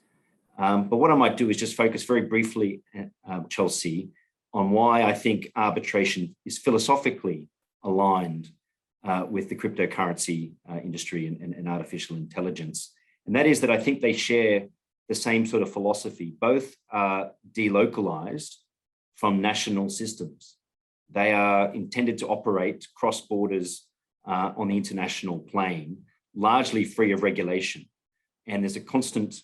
But what I might do is just focus very briefly, Chelsea, on why I think arbitration is philosophically aligned with the cryptocurrency industry and artificial intelligence. And that is that I think they share the same sort of philosophy. Both are delocalized from national systems. They are intended to operate cross borders on the international plane, largely free of regulation. And there's a constant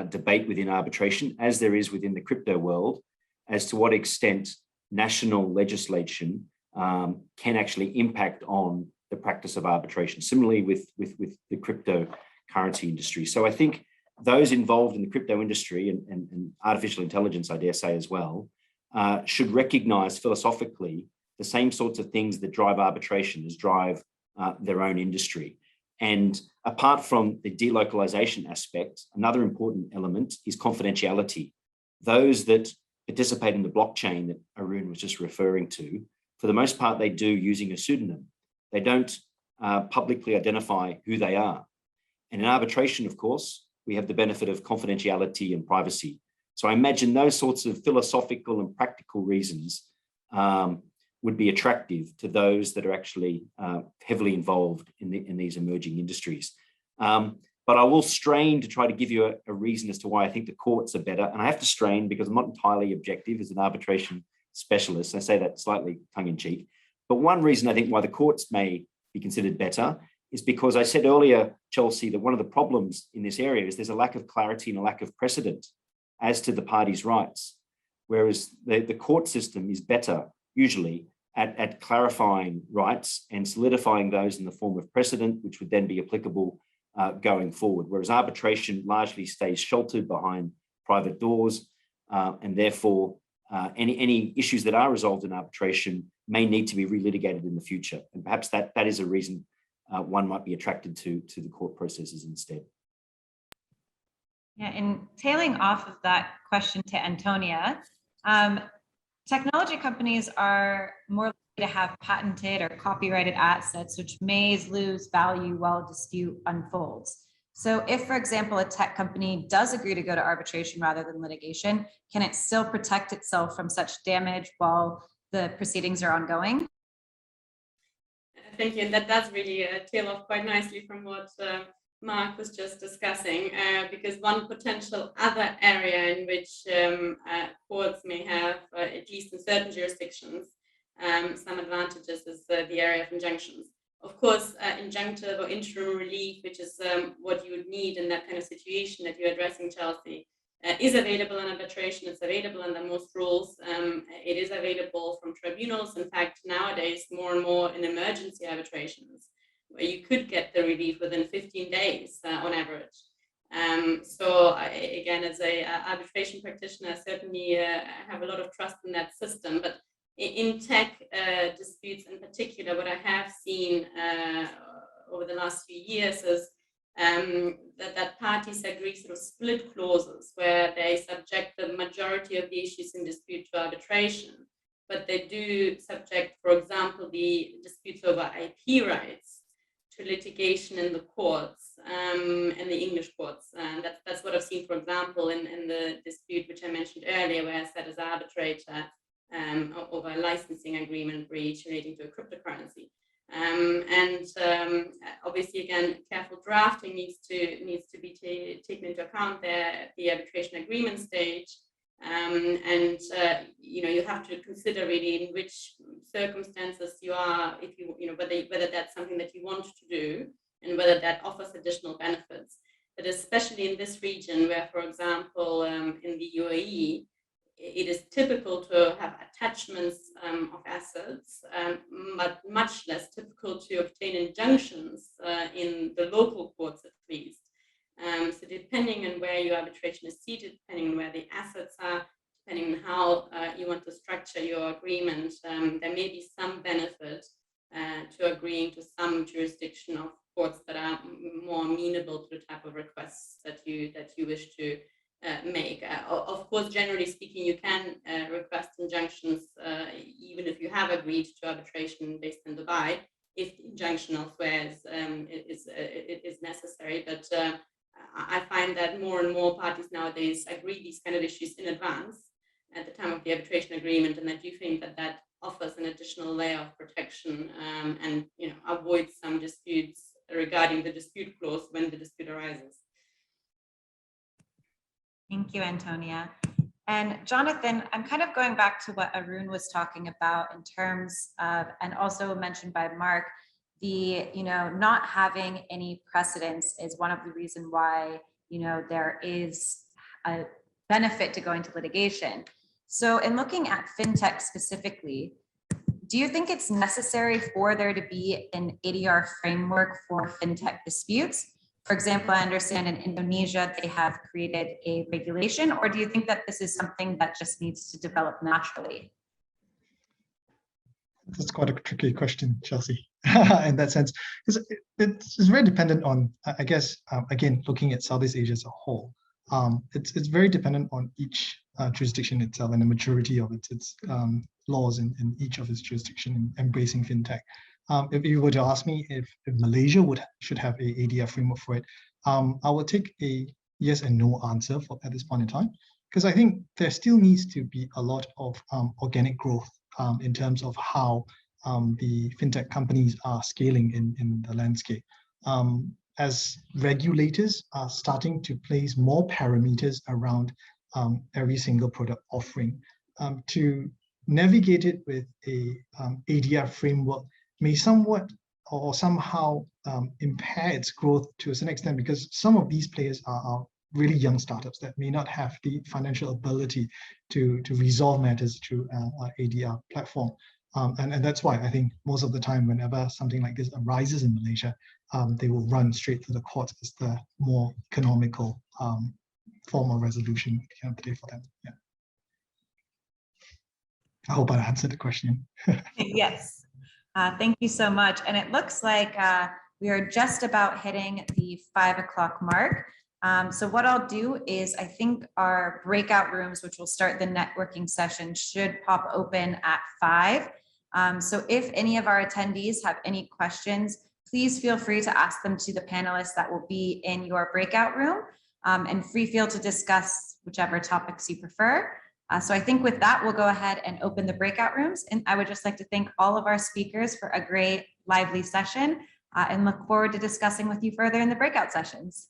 debate within arbitration, as there is within the crypto world, as to what extent national legislation can actually impact on the practice of arbitration. Similarly with the cryptocurrency industry. So I think those involved in the crypto industry and artificial intelligence, I dare say as well, should recognize philosophically the same sorts of things that drive arbitration as drive their own industry. And apart from the delocalization aspect, another important element is confidentiality. Those that participate in the blockchain that Arun was just referring to, for the most part, they do using a pseudonym. They don't publicly identify who they are. And in arbitration, of course, we have the benefit of confidentiality and privacy. So I imagine those sorts of philosophical and practical reasons would be attractive to those that are actually heavily involved in these emerging industries. But I will strain to try to give you a reason as to why I think the courts are better. And I have to strain because I'm not entirely objective as an arbitration specialist. I say that slightly tongue-in-cheek. But one reason I think why the courts may be considered better is because I said earlier, Chelsea, that one of the problems in this area is there's a lack of clarity and a lack of precedent as to the parties' rights. Whereas the court system is better, usually, at clarifying rights and solidifying those in the form of precedent, which would then be applicable going forward. Whereas arbitration largely stays sheltered behind private doors, and therefore any issues that are resolved in arbitration may need to be relitigated in the future. And perhaps that is a reason one might be attracted to the court processes instead. Yeah, and tailing off of that question to Antonia, technology companies are more likely to have patented or copyrighted assets, which may lose value while a dispute unfolds. So if, for example, a tech company does agree to go to arbitration rather than litigation, can it still protect itself from such damage while the proceedings are ongoing? Thank you. And that does really tail off quite nicely from what Mark was just discussing, because one potential other area in which courts may have, at least in certain jurisdictions, some advantages is the area of injunctions. Of course, injunctive or interim relief, which is what you would need in that kind of situation that you're addressing, Chelsea, is available in arbitration. It's available under most rules. It is available from tribunals. In fact, nowadays, more and more in emergency arbitrations, where you could get the relief within 15 days on average. So again, as a arbitration practitioner, I certainly have a lot of trust in that system. But in tech disputes in particular, what I have seen over the last few years is that parties agree sort of split clauses where they subject the majority of the issues in dispute to arbitration, but they do subject, for example, the disputes over IP rights to litigation in the courts, in the English courts. And that's what I've seen, for example, in the dispute which I mentioned earlier, where I sat as arbitrator over a licensing agreement breach relating to a cryptocurrency. Obviously, again, careful drafting needs to be taken into account there at the arbitration agreement stage. You have to consider really in which circumstances you are, if whether that's something that you want to do and whether that offers additional benefits. But especially in this region, where, for example, in the UAE, it is typical to have attachments of assets, but much less typical to obtain injunctions in the local courts at least. So depending on where your arbitration is seated, depending on where the assets are, depending on how you want to structure your agreement, there may be some benefit to agreeing to some jurisdiction of courts that are more amenable to the type of requests that you wish to make. Of course, generally speaking, you can request injunctions even if you have agreed to arbitration based in Dubai, if the injunction elsewhere is necessary. But I find that more and more parties nowadays agree these kind of issues in advance at the time of the arbitration agreement, and I do think that offers an additional layer of protection and avoids some disputes regarding the dispute clause when the dispute arises. Thank you, Antonia. And Jonathan, I'm kind of going back to what Arun was talking about in terms of, and also mentioned by Mark, the not having any precedents is one of the reasons why there is a benefit to going to litigation. So in looking at fintech specifically, do you think it's necessary for there to be an ADR framework for fintech disputes? For example, I understand in Indonesia, they have created a regulation, or do you think that this is something that just needs to develop naturally? That's quite a tricky question, Chelsea, in that sense, because it's very dependent on, I guess, again, looking at Southeast Asia as a whole. It's very dependent on each jurisdiction itself and the maturity of its laws in each of its jurisdiction in embracing fintech. If you were to ask me if Malaysia should have a ADR framework for it, I would take a yes and no answer at this point in time, because I think there still needs to be a lot of organic growth in terms of how the fintech companies are scaling in the landscape. As regulators are starting to place more parameters around every single product offering, to navigate it with a ADR framework may somewhat or somehow impair its growth to a certain extent, because some of these players are really young startups that may not have the financial ability to resolve matters through our ADR platform. And that's why I think most of the time, whenever something like this arises in Malaysia, they will run straight to the courts as the more economical form of resolution at the end of the day for them. Yeah. I hope I answered the question. Yes. Thank you so much. And it looks like we are just about hitting the 5 o'clock mark. So what I'll do is, I think our breakout rooms, which will start the networking session, should pop open at 5. So if any of our attendees have any questions, please feel free to ask them to the panelists that will be in your breakout room, and feel to discuss whichever topics you prefer. So I think with that, we'll go ahead and open the breakout rooms. And I would just like to thank all of our speakers for a great lively session, and look forward to discussing with you further in the breakout sessions.